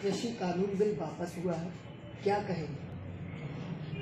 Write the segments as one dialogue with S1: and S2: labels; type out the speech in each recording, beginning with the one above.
S1: कृषि कानून बिल वापस हुआ है, क्या कहेंगे?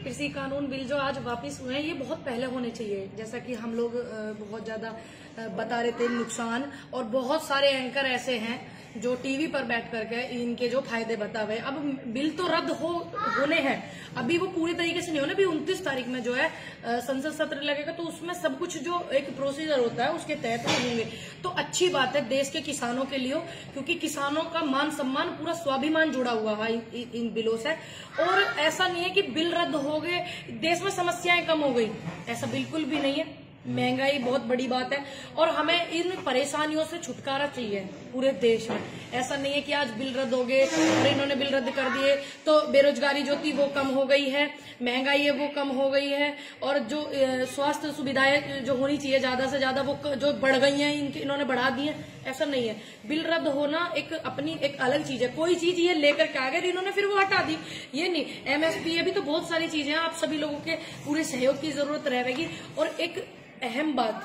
S2: कृषि कानून बिल जो आज वापस हुए हैं ये बहुत पहले होने चाहिए। जैसा कि हम लोग बहुत ज्यादा बता रहे थे नुकसान, और बहुत सारे एंकर ऐसे हैं जो टीवी पर बैठ करके इनके जो फायदे बता हुए। अब बिल तो रद्द होने हैं, अभी वो पूरी तरीके से नहीं होने। अभी 29 तारीख में जो है संसद सत्र लगेगा, तो उसमें सब कुछ जो एक प्रोसीजर होता है उसके तहत होंगे। तो अच्छी बात है देश के किसानों के लिए, क्योंकि किसानों का मान सम्मान, पूरा स्वाभिमान जुड़ा हुआ है इन बिलों से। और ऐसा नहीं है कि बिल रद्द हो गए देश में समस्याएं कम हो गई, ऐसा बिल्कुल भी नहीं है। महंगाई बहुत बड़ी बात है और हमें इन परेशानियों से छुटकारा चाहिए पूरे देश में। ऐसा नहीं है कि आज बिल रद्द हो गए और इन्होंने बिल रद्द कर दिए तो बेरोजगारी जो थी वो कम हो गई है, महंगाई है वो कम हो गई है, और जो स्वास्थ्य सुविधाएं जो होनी चाहिए ज्यादा से ज्यादा वो जो बढ़ गई हैं इन्होंने बढ़ा दी है। ऐसा नहीं है। बिल रद्द होना एक अपनी एक अलग चीज है। कोई चीज ये लेकर के आ गए इन्होंने फिर वो हटा दी, ये नहीं। MSP ये भी तो बहुत सारी चीजें हैं। आप सभी लोगों के पूरे सहयोग की जरूरत रहेगी। और एक अहम बात,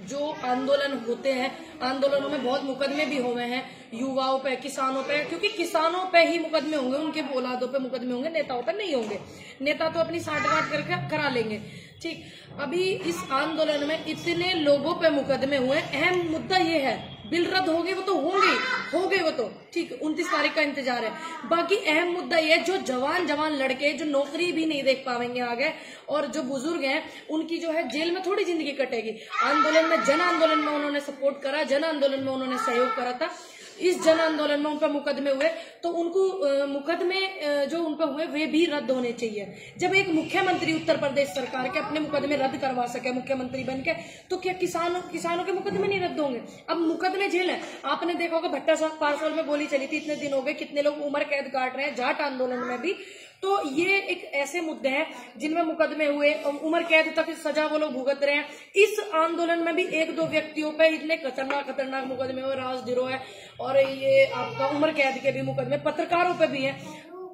S2: जो आंदोलन होते हैं, आंदोलनों में बहुत मुकदमे भी हुए हैं युवाओं पे, किसानों पे, क्योंकि किसानों पे ही मुकदमे होंगे, उनके औलादों पे मुकदमे होंगे, नेताओं पे नहीं होंगे। नेता तो अपनी साठगांठ करके करा लेंगे, ठीक। अभी इस आंदोलन में इतने लोगों पे मुकदमे हुए। अहम मुद्दा ये है, बिल रद्द हो गए वो तो हो गए वो तो ठीक, 29 तारीख का इंतजार है। बाकी अहम मुद्दा ये है, जो जवान लड़के जो नौकरी भी नहीं देख पाएंगे आगे, और जो बुजुर्ग हैं उनकी जो है जेल में थोड़ी जिंदगी कटेगी। आंदोलन में, जन आंदोलन में उन्होंने सपोर्ट करा, जन आंदोलन में उन्होंने सहयोग करा था। इस जन आंदोलन में उन पर मुकदमे हुए, तो उनको मुकदमे जो उन पर हुए वे भी रद्द होने चाहिए। जब एक मुख्यमंत्री उत्तर प्रदेश सरकार के अपने मुकदमे रद्द करवा सके मुख्यमंत्री बनके, तो क्या किसानों के मुकदमे नहीं रद्द होंगे? अब मुकदमे जेल है। आपने देखा होगा भट्टा पारसोल में गोली चली थी, इतने दिन हो गए, कितने लोग उम्र कैद काट रहे हैं, जाट आंदोलन में भी। तो ये एक ऐसे मुद्दे हैं जिनमें मुकदमे हुए, उम्र कैद तक सजा वो लोग भुगत रहे हैं। इस आंदोलन में भी 1-2 व्यक्तियों पे इतने खतरनाक मुकदमे हुए, राजद्रोह है, और ये आपका उम्र कैद के भी मुकदमे, पत्रकारों पे भी है।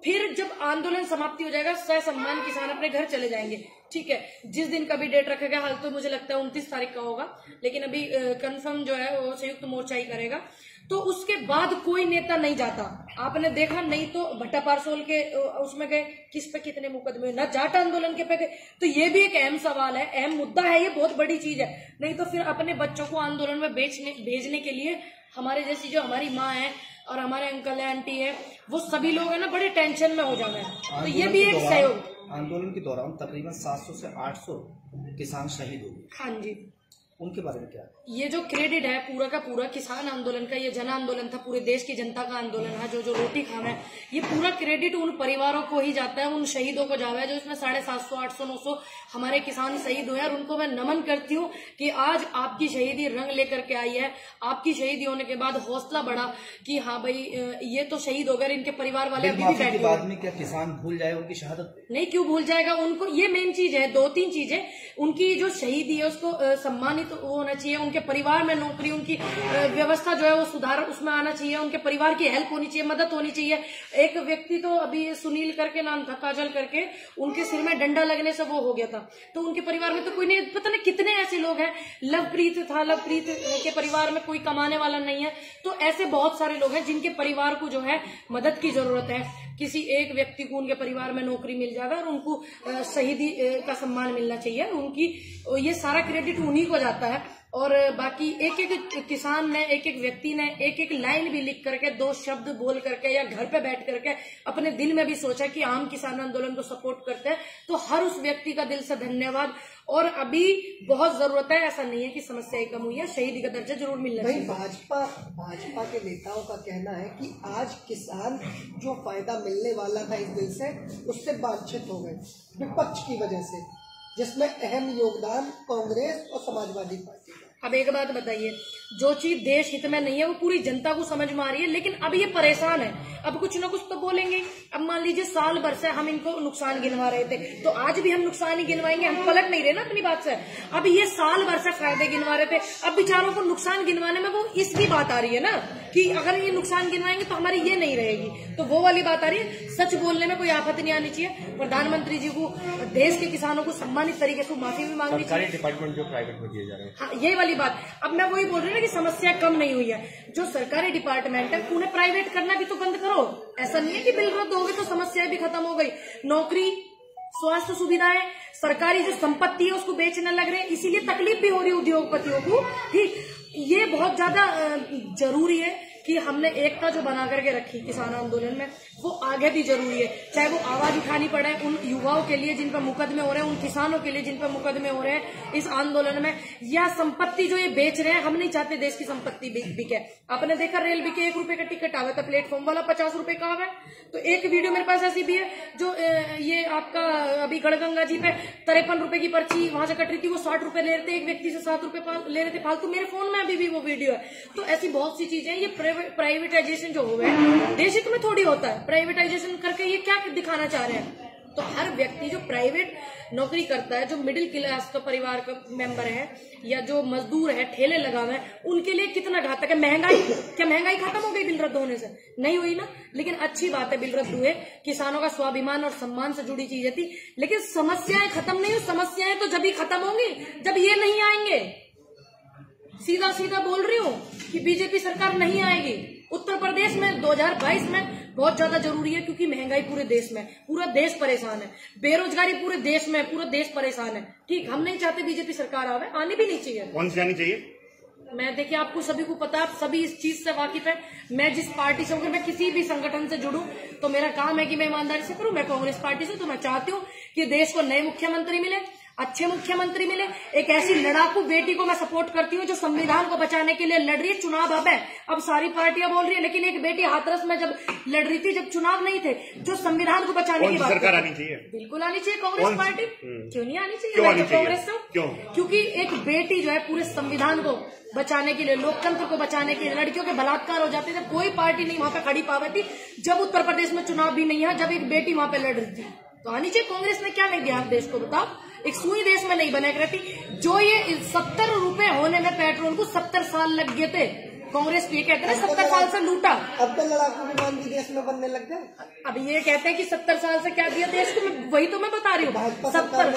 S2: फिर जब आंदोलन समाप्ति हो जाएगा, ससम्मान किसान अपने घर चले जाएंगे, ठीक है। जिस दिन का भी डेट रखा गया, हाल तो मुझे लगता है 29 तारीख का होगा, लेकिन अभी कंफर्म जो है वो संयुक्त मोर्चा ही करेगा। तो उसके बाद कोई नेता नहीं जाता। आपने देखा नहीं तो भट्टा पारसोल के उसमें गए, किस पे कितने मुकदमे, न जाट आंदोलन के पे गए। तो ये भी एक अहम सवाल है, अहम मुद्दा है, ये बहुत बड़ी चीज है। नहीं तो फिर अपने बच्चों को आंदोलन में भेजने के लिए हमारे जैसी जो हमारी माँ है और हमारे अंकल है, आंटी है, वो सभी लोग है ना बड़े टेंशन में हो जाना है। तो ये भी एक सहयोग।
S3: आंदोलन के दौरान तकरीबन 700 से 800 किसान शहीद हो गए।
S2: हाँ जी,
S3: उनके बारे में क्या?
S2: ये जो क्रेडिट है पूरा का पूरा किसान आंदोलन का, ये जन आंदोलन था, पूरे देश की जनता का आंदोलन है, जो रोटी खाना है, ये पूरा क्रेडिट उन परिवारों को ही जाता है, उन शहीदों को जाता है, जो इसमें 750, 800, 900 हमारे किसान शहीद हुए हैं। और उनको मैं नमन करती हूँ कि आज आपकी शहीदी रंग लेकर के आई है। आपकी शहीदी होने के बाद हौसला बढ़ा कि हाँ भाई ये तो शहीद हो गए, इनके परिवार वाले अभी भी बैठे।
S3: बाद में क्या किसान भूल जाए उनकी शहादत?
S2: नहीं, क्यों भूल जाएगा उनको? ये मेन चीज है, 2-3 चीजें। उनकी जो शहीदी है उसको सम्मानित होना चाहिए, उनके परिवार में नौकरी, उनकी व्यवस्था जो है वो सुधार उसमें आना चाहिए, उनके परिवार की हेल्प होनी चाहिए, मदद होनी चाहिए। एक व्यक्ति तो अभी सुनील करके नाम था, काजल करके, उनके सिर में डंडा लगने से वो हो गया था। तो उनके परिवार में तो कोई नहीं, पता नहीं कितने ऐसे लोग हैं। लवप्रीत था, लवप्रीत के परिवार में कोई कमाने वाला नहीं है। तो ऐसे बहुत सारे लोग हैं जिनके परिवार को जो है मदद की जरूरत है। किसी एक व्यक्ति को उनके परिवार में नौकरी मिल जाएगा और उनको शहीदी का सम्मान मिलना चाहिए। उनकी ये सारा क्रेडिट उन्हीं को जाता है। और बाकी एक किसान ने, एक व्यक्ति ने एक लाइन भी लिख करके, 2 शब्द बोल करके, या घर पे बैठ करके अपने दिल में भी सोचा कि आम किसान आंदोलन को सपोर्ट करते हैं, तो हर उस व्यक्ति का दिल से धन्यवाद। और अभी बहुत जरूरत है, ऐसा नहीं है कि समस्याएं कम हुई है, शहीदी का दर्जा जरूर मिलना चाहिए।
S1: भाजपा के नेताओं का कहना है कि आज किसान जो फायदा मिलने वाला था इस बिल से, उससे वंचित हो गए विपक्ष की वजह से, जिसमें अहम योगदान कांग्रेस और समाजवादी पार्टी का।
S2: अब एक बात बताइए, जो चीज देश हित में नहीं है वो पूरी जनता को समझ में आ रही है, लेकिन अब ये परेशान है, अब कुछ ना कुछ तो बोलेंगे। अब मान लीजिए साल भर से हम इनको नुकसान गिनवा रहे थे, तो आज भी हम नुकसान ही गिनवाएंगे, हम पलट नहीं रहे ना अपनी बात से। अब ये साल भर से फायदे गिनवा रहे थे, अब बेचारों को नुकसान गिनवाने में वो इसकी बात आ रही है ना कि अगर ये नुकसान गिनवाएंगे तो हमारी ये नहीं रहेगी, तो वो वाली बात आ रही है। सच बोलने में कोई आफत नहीं आनी चाहिए। प्रधानमंत्री जी को, देश के किसानों को सम्मानित तरीके से माफी भी मांगनी चाहिए।
S4: डिपार्टमेंट जो प्राइवेट में दिए जा रहे हैं,
S2: हाँ, ये वाली बात। अब मैं वही बोल रही हूँ, ना कि समस्या कम नहीं हुई है। जो सरकारी डिपार्टमेंट है उन्हें प्राइवेट करना भी तो बंद करो। ऐसा नहीं है कि बिल रद्द हो गई तो समस्याएं भी खत्म हो गई। नौकरी, स्वास्थ्य सुविधाएं, सरकारी जो संपत्ति है उसको बेचने लग रहे हैं, इसीलिए तकलीफ भी हो रही है उद्योगपतियों को। ठीक, ये बहुत ज्यादा जरूरी है कि हमने एकता जो बना करके रखी किसान आंदोलन में, वो आगे भी जरूरी है। चाहे वो आवाज उठानी पड़े उन युवाओं के लिए जिन पर मुकदमे हो रहे हैं, उन किसानों के लिए जिन पर मुकदमे हो रहे हैं इस आंदोलन में, या संपत्ति जो ये बेच रहे हैं। हम नहीं चाहते देश की संपत्ति बिके। आपने देखा रेल बिके, 1 रुपए का टिकट आवे तो प्लेटफॉर्म वाला 50 रुपए का आवे। तो एक वीडियो मेरे पास ऐसी भी है जो ये आपका अभी गढ़गंगा जी पे 53 रुपए की पर्ची वहां से कट रही थी, वो 60 रुपए ले रहे थे, एक व्यक्ति से 7 रुपए ले रहे थे फालतू। मेरे फोन में अभी भी वो वीडियो है। तो ऐसी बहुत सी चीजें, ये प्राइवेटाइजेशन जो हुआ है देश हित में थोड़ी होता है। प्राइवेटाइजेशन करके ये क्या दिखाना चाह रहे हैं? तो हर व्यक्ति जो प्राइवेट नौकरी करता है, जो मिडिल क्लास का परिवार का मेंबर है, या जो मजदूर है, ठेले लगा हुए हैं, उनके लिए कितना घातक है। महंगाई, क्या महंगाई खत्म हो गई बिल रद्द होने से? नहीं हुई ना। लेकिन अच्छी बात है बिल रद्द हुए, किसानों का स्वाभिमान और सम्मान से जुड़ी चीजें थी। लेकिन समस्याएं खत्म नहीं हुई। समस्याएं तो जब ही खत्म होंगी जब ये नहीं आएंगे। सीधा सीधा बोल रही हूँ कि बीजेपी सरकार नहीं आएगी। उत्तर प्रदेश में 2022 में बहुत ज्यादा जरूरी है, क्योंकि महंगाई पूरे देश में, पूरा देश परेशान है, बेरोजगारी पूरे देश में, पूरा देश परेशान है। ठीक, हम नहीं चाहते बीजेपी सरकार आवे, आनी भी नहीं चाहिए।
S3: कौन सी आनी चाहिए?
S2: मैं देखिए, आपको सभी को पता है, आप सभी इस चीज से वाकिफ है। मैं जिस पार्टी से हूँ, मैं किसी भी संगठन से जुड़ूं तो मेरा काम है कि मैं ईमानदारी से करूं। मैं कांग्रेस पार्टी से, तो मैं चाहती हूँ कि देश को नए मुख्यमंत्री मिले, अच्छे मुख्यमंत्री मिले। एक ऐसी लड़ाकू बेटी को मैं सपोर्ट करती हूँ जो संविधान को बचाने के लिए लड़ रही है। चुनाव अब है, अब सारी पार्टियां बोल रही है, लेकिन एक बेटी हाथरस में जब लड़ रही थी, जब चुनाव नहीं थे, जो संविधान को बचाने की बात
S3: सरकार आनी चाहिए,
S2: बिल्कुल आनी चाहिए कांग्रेस पार्टी। क्यों नहीं आनी चाहिए? कांग्रेस से क्यों? क्योंकि एक बेटी जो है पूरे संविधान को बचाने के लिए, लोकतंत्र को बचाने के लिए, लड़कियों के बलात्कार हो जाते थे, कोई पार्टी नहीं वहां पे खड़ी पावे थी। जब उत्तर प्रदेश में चुनाव भी नहीं है, जब एक बेटी वहां पे लड़ रही थी, तो आनी चाहिए। कांग्रेस ने क्या नहीं दिया आप देश को, बताओ? एक सुई देश में नहीं बना रहती। जो ये 70 रुपए होने में पेट्रोल को 70 साल लग गए थे, कांग्रेस ये कहते हैं 70 साल से लूटा।
S1: अब तो लड़ाकू विमान भी देश में बनने लग गए।
S2: अब ये कहते हैं कि 70 साल से क्या दिया देश को, वही तो मैं बता रही हूँ। 70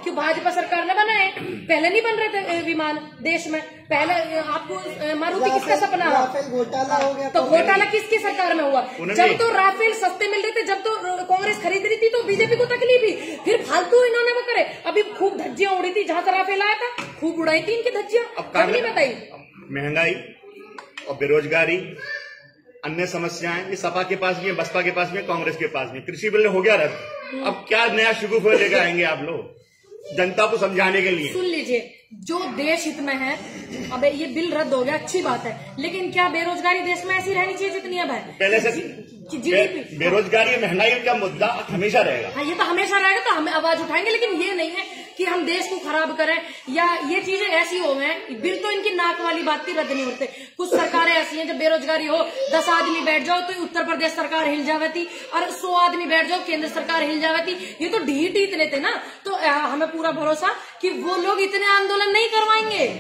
S2: क्यों भाजपा सरकार ने बनाए? पहले नहीं बन रहे थे विमान देश में। पहले आपको मारुति किसका सपना है?
S1: राफेल घोटाला हो गया।
S2: तो घोटाला किसकी सरकार में हुआ? जब तो राफेल सस्ते मिल रहे थे, जब तो कांग्रेस खरीद रही थी, तो बीजेपी को तकलीफ ही। फिर फालतू इन्होंने वो करे। अभी खूब धज्जियां उड़ी थी जहां से राफेल आया था, खूब उड़ाई थी इनकी धज्जियां। अब नहीं बताई।
S3: महंगाई और बेरोजगारी, अन्य समस्याएं, ये सपा के पास भी है, बसपा के पास भी है, कांग्रेस के पास भी। कृषि बिल हो गया रद्द, अब क्या नया शुगुफा लेकर आएंगे आप लोग जनता को समझाने के लिए?
S2: सुन लीजिए, जो देश हित में है, अब ये बिल रद्द हो गया, अच्छी बात है, लेकिन क्या बेरोजगारी देश में ऐसी रहनी चाहिए जितनी अब है?
S3: पहले से
S2: जीडीपी,
S3: बेरोजगारी, महंगाई का मुद्दा हमेशा रहेगा।
S2: हाँ, ये तो हमेशा रहेगा, तो हम आवाज उठाएंगे। लेकिन ये नहीं है कि हम देश को खराब करें, या ये चीजें ऐसी हो गए। बिल तो इनकी नाक वाली बात थी, रद्द नहीं होते। कुछ सरकारें ऐसी हैं, जब बेरोजगारी हो 10 आदमी बैठ जाओ तो उत्तर प्रदेश सरकार हिल जावे थी, और 100 आदमी बैठ जाओ केंद्र सरकार हिल जावे थी। ये तो ढीठ ही इतने थे ना, तो हमें पूरा भरोसा कि वो लोग इतने आंदोलन नहीं करवाएंगे,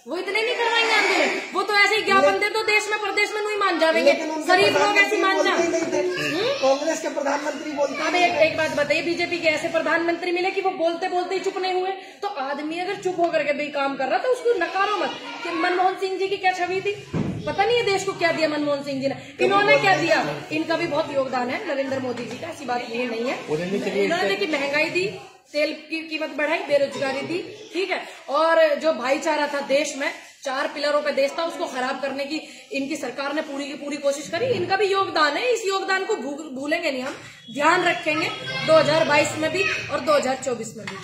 S2: वो इतने नहीं करवाएंगे आंदोलन। वो तो ऐसे ही ज्ञापन दे तो देश में प्रदेश में नहीं मान जाएंगे। शरीफ लोग ऐसी मान जा।
S1: कांग्रेस के प्रधानमंत्री बोलते।
S2: अब एक बात बताइए, बीजेपी के ऐसे प्रधानमंत्री मिले कि वो बोलते बोलते ही चुप नहीं हुए? तो आदमी अगर चुप होकर के भी काम कर रहा था, उसको नकारो मत। कि मनमोहन सिंह जी की क्या छवि थी, पता नहीं है देश को क्या दिया मनमोहन सिंह जी ने, इन्होंने क्या दिया? इनका भी बहुत योगदान है, नरेंद्र मोदी जी का, ऐसी बात ये नहीं है। इन्होंने देखिए महंगाई दी, तेल की कीमत बढ़ाई, बेरोजगारी दी, ठीक है। और जो भाईचारा था देश में, 4 पिलरों पे देश था, उसको खराब करने की इनकी सरकार ने पूरी की पूरी कोशिश करी। इनका भी योगदान है, इस योगदान को भूलेंगे नहीं हम, ध्यान रखेंगे 2022 में भी और 2024 में भी।